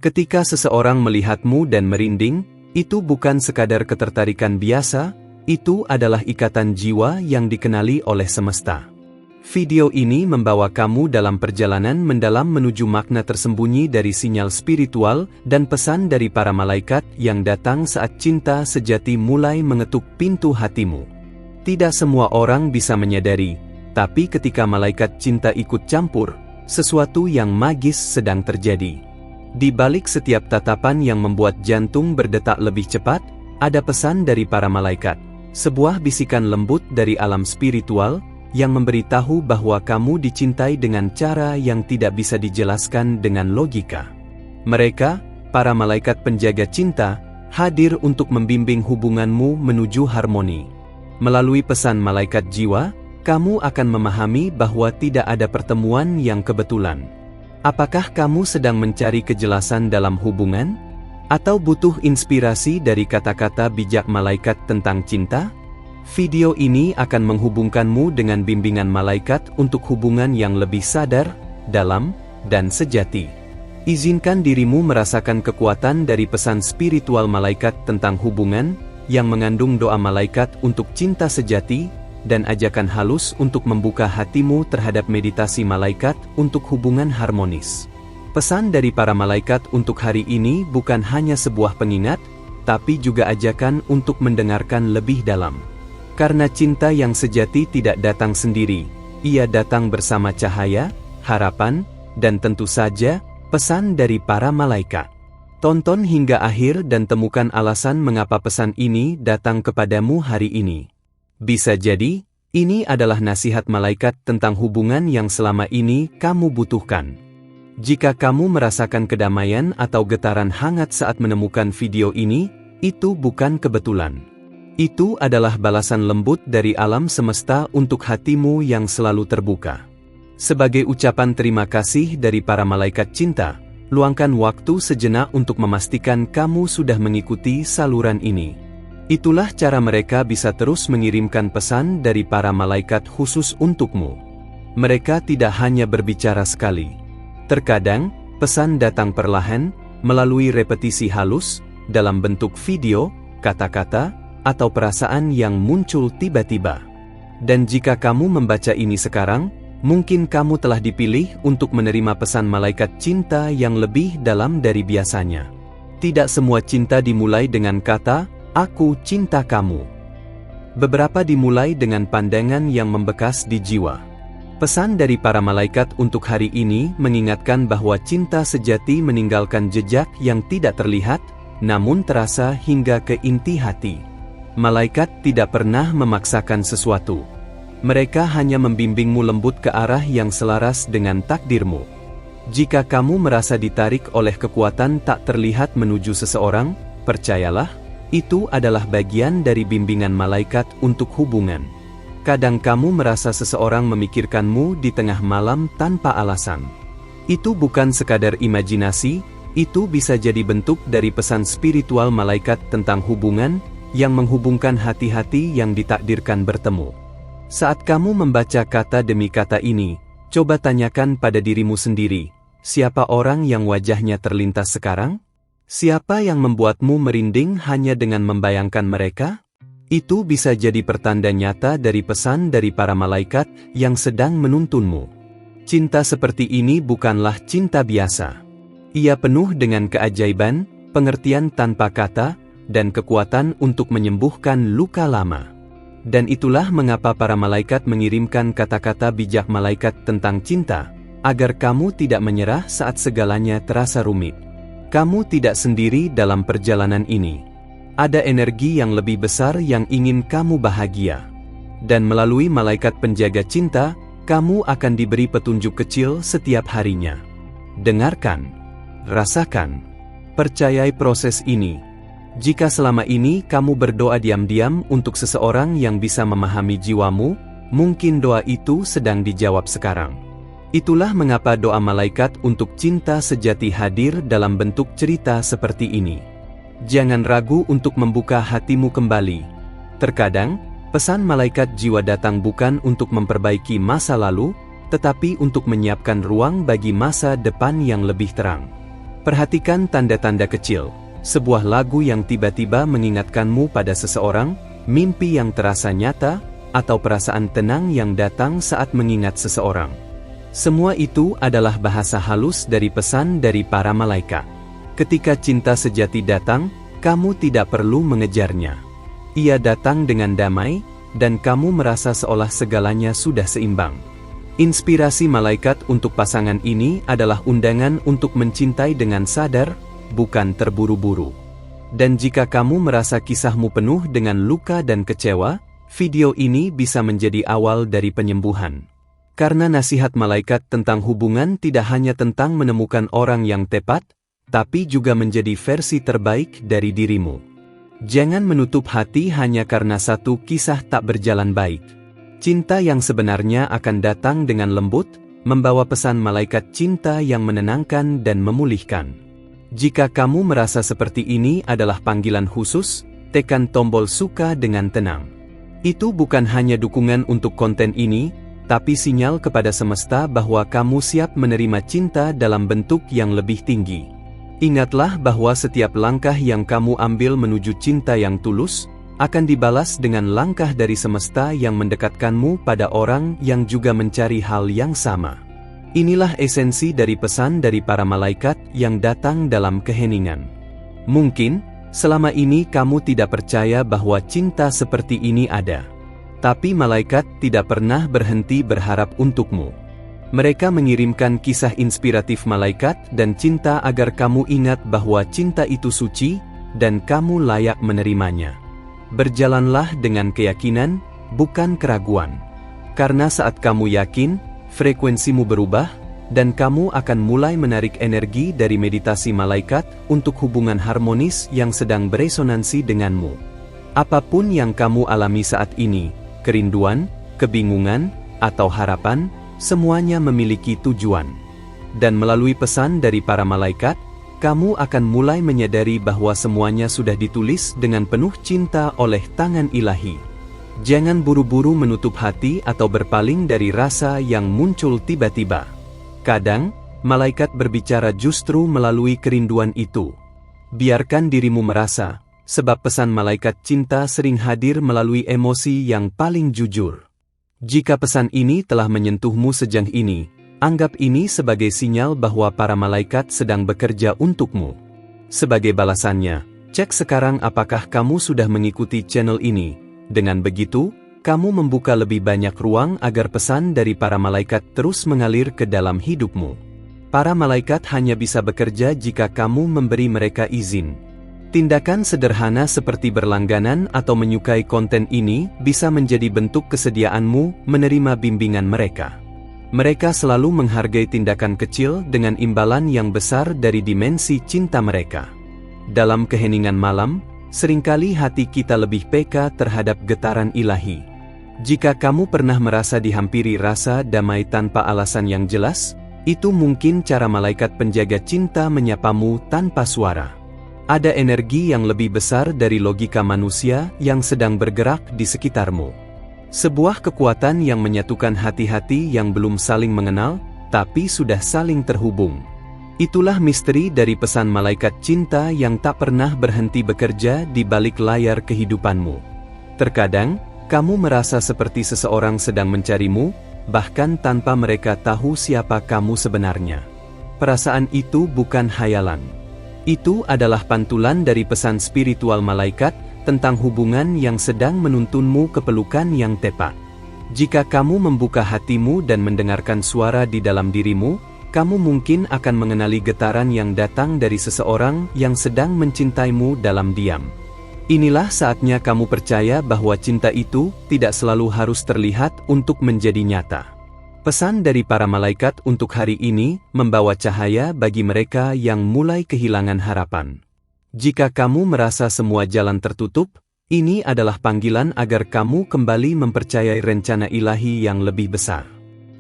Ketika seseorang melihatmu dan merinding, itu bukan sekadar ketertarikan biasa, itu adalah ikatan jiwa yang dikenali oleh semesta. Video ini membawa kamu dalam perjalanan mendalam menuju makna tersembunyi dari sinyal spiritual dan pesan dari para malaikat yang datang saat cinta sejati mulai mengetuk pintu hatimu. Tidak semua orang bisa menyadari, tapi ketika malaikat cinta ikut campur, sesuatu yang magis sedang terjadi. Di balik setiap tatapan yang membuat jantung berdetak lebih cepat, ada pesan dari para malaikat, sebuah bisikan lembut dari alam spiritual, yang memberitahu bahwa kamu dicintai dengan cara yang tidak bisa dijelaskan dengan logika. Mereka, para malaikat penjaga cinta, hadir untuk membimbing hubunganmu menuju harmoni. Melalui pesan malaikat jiwa, kamu akan memahami bahwa tidak ada pertemuan yang kebetulan. Apakah kamu sedang mencari kejelasan dalam hubungan? Atau butuh inspirasi dari kata-kata bijak malaikat tentang cinta? Video ini akan menghubungkanmu dengan bimbingan malaikat untuk hubungan yang lebih sadar, dalam, dan sejati. Izinkan dirimu merasakan kekuatan dari pesan spiritual malaikat tentang hubungan, yang mengandung doa malaikat untuk cinta sejati, dan ajakan halus untuk membuka hatimu terhadap meditasi malaikat untuk hubungan harmonis. Pesan dari para malaikat untuk hari ini bukan hanya sebuah pengingat, tapi juga ajakan untuk mendengarkan lebih dalam. Karena cinta yang sejati tidak datang sendiri, ia datang bersama cahaya, harapan, dan tentu saja, pesan dari para malaikat. Tonton hingga akhir dan temukan alasan mengapa pesan ini datang kepadamu hari ini. Bisa jadi, ini adalah nasihat malaikat tentang hubungan yang selama ini kamu butuhkan. Jika kamu merasakan kedamaian atau getaran hangat saat menemukan video ini, itu bukan kebetulan. Itu adalah balasan lembut dari alam semesta untuk hatimu yang selalu terbuka. Sebagai ucapan terima kasih dari para malaikat cinta, luangkan waktu sejenak untuk memastikan kamu sudah mengikuti saluran ini. Itulah cara mereka bisa terus mengirimkan pesan dari para malaikat khusus untukmu. Mereka tidak hanya berbicara sekali. Terkadang, pesan datang perlahan, melalui repetisi halus, dalam bentuk video, kata-kata, atau perasaan yang muncul tiba-tiba. Dan jika kamu membaca ini sekarang, mungkin kamu telah dipilih untuk menerima pesan malaikat cinta yang lebih dalam dari biasanya. Tidak semua cinta dimulai dengan kata, "Aku cinta kamu." Beberapa dimulai dengan pandangan yang membekas di jiwa. Pesan dari para malaikat untuk hari ini mengingatkan bahwa cinta sejati meninggalkan jejak yang tidak terlihat, namun terasa hingga ke inti hati. Malaikat tidak pernah memaksakan sesuatu. Mereka hanya membimbingmu lembut ke arah yang selaras dengan takdirmu. Jika kamu merasa ditarik oleh kekuatan tak terlihat menuju seseorang, percayalah, itu adalah bagian dari bimbingan malaikat untuk hubungan. Kadang kamu merasa seseorang memikirkanmu di tengah malam tanpa alasan. Itu bukan sekadar imajinasi, itu bisa jadi bentuk dari pesan spiritual malaikat tentang hubungan, yang menghubungkan hati-hati yang ditakdirkan bertemu. Saat kamu membaca kata demi kata ini, coba tanyakan pada dirimu sendiri, siapa orang yang wajahnya terlintas sekarang? Siapa yang membuatmu merinding hanya dengan membayangkan mereka? Itu bisa jadi pertanda nyata dari pesan dari para malaikat yang sedang menuntunmu. Cinta seperti ini bukanlah cinta biasa. Ia penuh dengan keajaiban, pengertian tanpa kata, dan kekuatan untuk menyembuhkan luka lama. Dan itulah mengapa para malaikat mengirimkan kata-kata bijak malaikat tentang cinta, agar kamu tidak menyerah saat segalanya terasa rumit. Kamu tidak sendiri dalam perjalanan ini. Ada energi yang lebih besar yang ingin kamu bahagia. Dan melalui malaikat penjaga cinta, kamu akan diberi petunjuk kecil setiap harinya. Dengarkan, rasakan, percayai proses ini. Jika selama ini kamu berdoa diam-diam untuk seseorang yang bisa memahami jiwamu, mungkin doa itu sedang dijawab sekarang. Itulah mengapa doa malaikat untuk cinta sejati hadir dalam bentuk cerita seperti ini. Jangan ragu untuk membuka hatimu kembali. Terkadang, pesan malaikat jiwa datang bukan untuk memperbaiki masa lalu, tetapi untuk menyiapkan ruang bagi masa depan yang lebih terang. Perhatikan tanda-tanda kecil, sebuah lagu yang tiba-tiba mengingatkanmu pada seseorang, mimpi yang terasa nyata, atau perasaan tenang yang datang saat mengingat seseorang. Semua itu adalah bahasa halus dari pesan dari para malaikat. Ketika cinta sejati datang, kamu tidak perlu mengejarnya. Ia datang dengan damai, dan kamu merasa seolah segalanya sudah seimbang. Inspirasi malaikat untuk pasangan ini adalah undangan untuk mencintai dengan sadar, bukan terburu-buru. Dan jika kamu merasa kisahmu penuh dengan luka dan kecewa, video ini bisa menjadi awal dari penyembuhan. Karena nasihat malaikat tentang hubungan tidak hanya tentang menemukan orang yang tepat, tapi juga menjadi versi terbaik dari dirimu. Jangan menutup hati hanya karena satu kisah tak berjalan baik. Cinta yang sebenarnya akan datang dengan lembut, membawa pesan malaikat cinta yang menenangkan dan memulihkan. Jika kamu merasa seperti ini adalah panggilan khusus, tekan tombol suka dengan tenang. Itu bukan hanya dukungan untuk konten ini, tapi sinyal kepada semesta bahwa kamu siap menerima cinta dalam bentuk yang lebih tinggi. Ingatlah bahwa setiap langkah yang kamu ambil menuju cinta yang tulus, akan dibalas dengan langkah dari semesta yang mendekatkanmu pada orang yang juga mencari hal yang sama. Inilah esensi dari pesan dari para malaikat yang datang dalam keheningan. Mungkin, selama ini kamu tidak percaya bahwa cinta seperti ini ada. Tapi malaikat tidak pernah berhenti berharap untukmu. Mereka mengirimkan kisah inspiratif malaikat dan cinta agar kamu ingat bahwa cinta itu suci, dan kamu layak menerimanya. Berjalanlah dengan keyakinan, bukan keraguan. Karena saat kamu yakin, frekuensimu berubah, dan kamu akan mulai menarik energi dari meditasi malaikat untuk hubungan harmonis yang sedang beresonansi denganmu. Apapun yang kamu alami saat ini, kerinduan, kebingungan, atau harapan, semuanya memiliki tujuan. Dan melalui pesan dari para malaikat, kamu akan mulai menyadari bahwa semuanya sudah ditulis dengan penuh cinta oleh tangan ilahi. Jangan buru-buru menutup hati atau berpaling dari rasa yang muncul tiba-tiba. Kadang, malaikat berbicara justru melalui kerinduan itu. Biarkan dirimu merasa, sebab pesan malaikat cinta sering hadir melalui emosi yang paling jujur. Jika pesan ini telah menyentuhmu sejauh ini, anggap ini sebagai sinyal bahwa para malaikat sedang bekerja untukmu. Sebagai balasannya, cek sekarang apakah kamu sudah mengikuti channel ini. Dengan begitu, kamu membuka lebih banyak ruang agar pesan dari para malaikat terus mengalir ke dalam hidupmu. Para malaikat hanya bisa bekerja jika kamu memberi mereka izin. Tindakan sederhana seperti berlangganan atau menyukai konten ini bisa menjadi bentuk kesediaanmu menerima bimbingan mereka. Mereka selalu menghargai tindakan kecil dengan imbalan yang besar dari dimensi cinta mereka. Dalam keheningan malam, seringkali hati kita lebih peka terhadap getaran ilahi. Jika kamu pernah merasa dihampiri rasa damai tanpa alasan yang jelas, itu mungkin cara malaikat penjaga cinta menyapamu tanpa suara. Ada energi yang lebih besar dari logika manusia yang sedang bergerak di sekitarmu. Sebuah kekuatan yang menyatukan hati-hati yang belum saling mengenal, tapi sudah saling terhubung. Itulah misteri dari pesan malaikat cinta yang tak pernah berhenti bekerja di balik layar kehidupanmu. Terkadang, kamu merasa seperti seseorang sedang mencarimu, bahkan tanpa mereka tahu siapa kamu sebenarnya. Perasaan itu bukan hayalan. Itu adalah pantulan dari pesan spiritual malaikat tentang hubungan yang sedang menuntunmu ke pelukan yang tepat. Jika kamu membuka hatimu dan mendengarkan suara di dalam dirimu, kamu mungkin akan mengenali getaran yang datang dari seseorang yang sedang mencintaimu dalam diam. Inilah saatnya kamu percaya bahwa cinta itu tidak selalu harus terlihat untuk menjadi nyata. Pesan dari para malaikat untuk hari ini membawa cahaya bagi mereka yang mulai kehilangan harapan. Jika kamu merasa semua jalan tertutup, ini adalah panggilan agar kamu kembali mempercayai rencana ilahi yang lebih besar.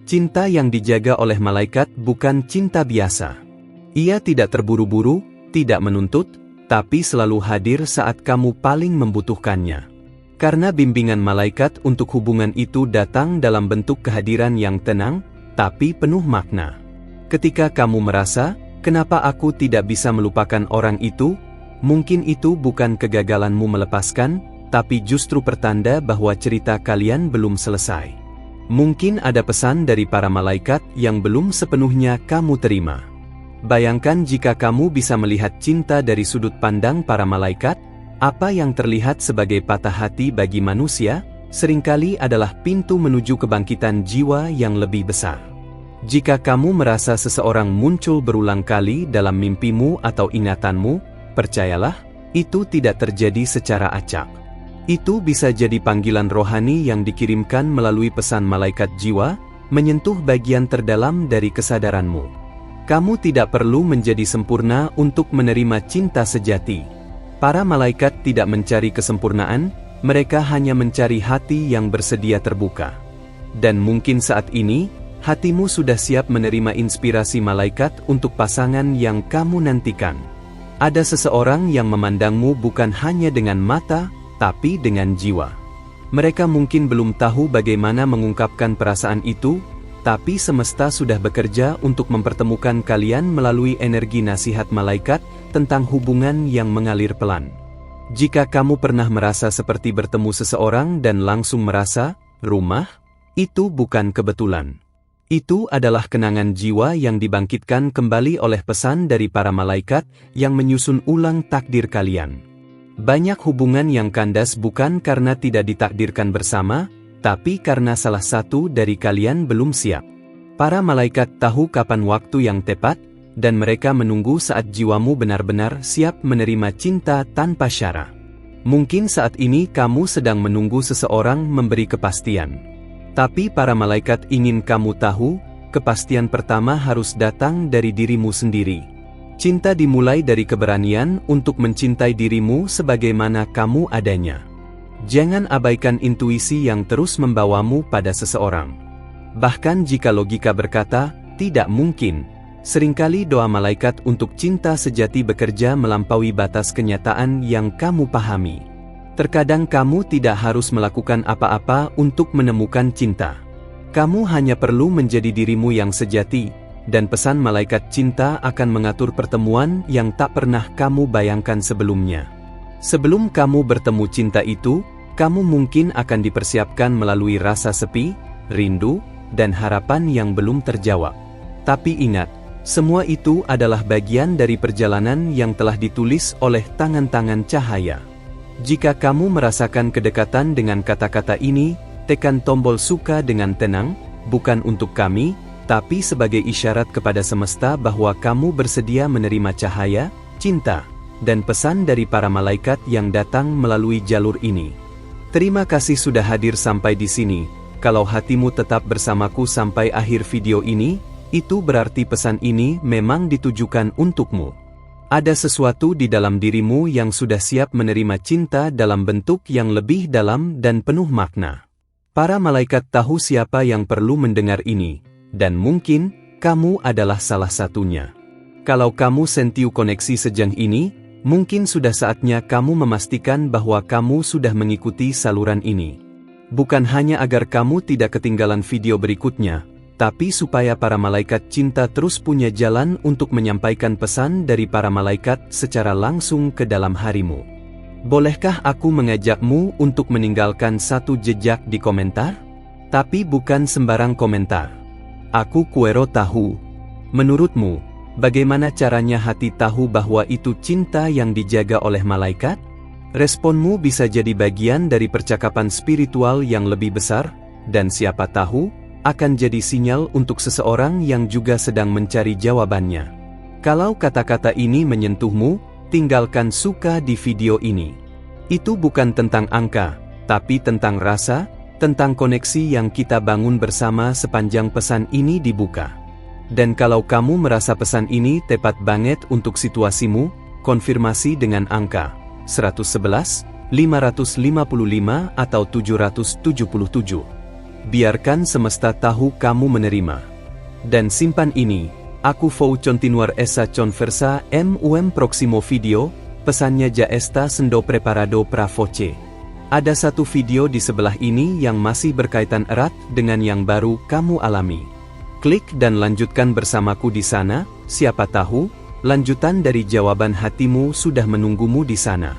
Cinta yang dijaga oleh malaikat bukan cinta biasa. Ia tidak terburu-buru, tidak menuntut, tapi selalu hadir saat kamu paling membutuhkannya. Karena bimbingan malaikat untuk hubungan itu datang dalam bentuk kehadiran yang tenang, tapi penuh makna. Ketika kamu merasa Kenapa aku tidak bisa melupakan orang itu? Mungkin itu bukan kegagalanmu melepaskan, tapi justru pertanda bahwa cerita kalian belum selesai. Mungkin ada pesan dari para malaikat yang belum sepenuhnya kamu terima. Bayangkan jika kamu bisa melihat cinta dari sudut pandang para malaikat, apa yang terlihat sebagai patah hati bagi manusia, seringkali adalah pintu menuju kebangkitan jiwa yang lebih besar. Jika kamu merasa seseorang muncul berulang kali dalam mimpimu atau ingatanmu, percayalah, itu tidak terjadi secara acak. Itu bisa jadi panggilan rohani yang dikirimkan melalui pesan malaikat jiwa, menyentuh bagian terdalam dari kesadaranmu. Kamu tidak perlu menjadi sempurna untuk menerima cinta sejati. Para malaikat tidak mencari kesempurnaan, mereka hanya mencari hati yang bersedia terbuka. Dan mungkin saat ini, hatimu sudah siap menerima inspirasi malaikat untuk pasangan yang kamu nantikan. Ada seseorang yang memandangmu bukan hanya dengan mata, tapi dengan jiwa. Mereka mungkin belum tahu bagaimana mengungkapkan perasaan itu, tapi semesta sudah bekerja untuk mempertemukan kalian melalui energi nasihat malaikat tentang hubungan yang mengalir pelan. Jika kamu pernah merasa seperti bertemu seseorang dan langsung merasa, rumah, itu bukan kebetulan. Itu adalah kenangan jiwa yang dibangkitkan kembali oleh pesan dari para malaikat yang menyusun ulang takdir kalian. Banyak hubungan yang kandas bukan karena tidak ditakdirkan bersama, tapi karena salah satu dari kalian belum siap. Para malaikat tahu kapan waktu yang tepat, dan mereka menunggu saat jiwamu benar-benar siap menerima cinta tanpa syarat. Mungkin saat ini kamu sedang menunggu seseorang memberi kepastian. Tapi para malaikat ingin kamu tahu, kepastian pertama harus datang dari dirimu sendiri. Cinta dimulai dari keberanian untuk mencintai dirimu sebagaimana kamu adanya. Jangan abaikan intuisi yang terus membawamu pada seseorang. Bahkan jika logika berkata, tidak mungkin, seringkali doa malaikat untuk cinta sejati bekerja melampaui batas kenyataan yang kamu pahami. Terkadang kamu tidak harus melakukan apa-apa untuk menemukan cinta. Kamu hanya perlu menjadi dirimu yang sejati, dan pesan malaikat cinta akan mengatur pertemuan yang tak pernah kamu bayangkan sebelumnya. Sebelum kamu bertemu cinta itu, kamu mungkin akan dipersiapkan melalui rasa sepi, rindu, dan harapan yang belum terjawab. Tapi ingat, semua itu adalah bagian dari perjalanan yang telah ditulis oleh tangan-tangan cahaya. Jika kamu merasakan kedekatan dengan kata-kata ini, tekan tombol suka dengan tenang, bukan untuk kami, tapi sebagai isyarat kepada semesta bahwa kamu bersedia menerima cahaya, cinta, dan pesan dari para malaikat yang datang melalui jalur ini. Terima kasih sudah hadir sampai di sini. Kalau hatimu tetap bersamaku sampai akhir video ini, itu berarti pesan ini memang ditujukan untukmu. Ada sesuatu di dalam dirimu yang sudah siap menerima cinta dalam bentuk yang lebih dalam dan penuh makna. Para malaikat tahu siapa yang perlu mendengar ini. Dan mungkin, kamu adalah salah satunya. Kalau kamu sentiu koneksi sejauh ini, mungkin sudah saatnya kamu memastikan bahwa kamu sudah mengikuti saluran ini. Bukan hanya agar kamu tidak ketinggalan video berikutnya, tapi supaya para malaikat cinta terus punya jalan untuk menyampaikan pesan dari para malaikat secara langsung ke dalam harimu. Bolehkah aku mengajakmu untuk meninggalkan satu jejak di komentar? Tapi bukan sembarang komentar. Aku Kuero tahu. Menurutmu, bagaimana caranya hati tahu bahwa itu cinta yang dijaga oleh malaikat? Responmu bisa jadi bagian dari percakapan spiritual yang lebih besar, dan siapa tahu, akan jadi sinyal untuk seseorang yang juga sedang mencari jawabannya. Kalau kata-kata ini menyentuhmu, tinggalkan suka di video ini. Itu bukan tentang angka, tapi tentang rasa, tentang koneksi yang kita bangun bersama sepanjang pesan ini dibuka. Dan kalau kamu merasa pesan ini tepat banget untuk situasimu, konfirmasi dengan angka 111, 555 atau 777. Biarkan semesta tahu kamu menerima. Dan simpan ini, aku vou continuar essa conversa próximo video, pesannya ya está sendo preparado para voce. Ada satu video di sebelah ini yang masih berkaitan erat dengan yang baru kamu alami. Klik dan lanjutkan bersamaku di sana, siapa tahu, lanjutan dari jawaban hatimu sudah menunggumu di sana.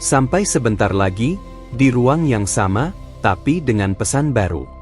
Sampai sebentar lagi, di ruang yang sama, tapi dengan pesan baru.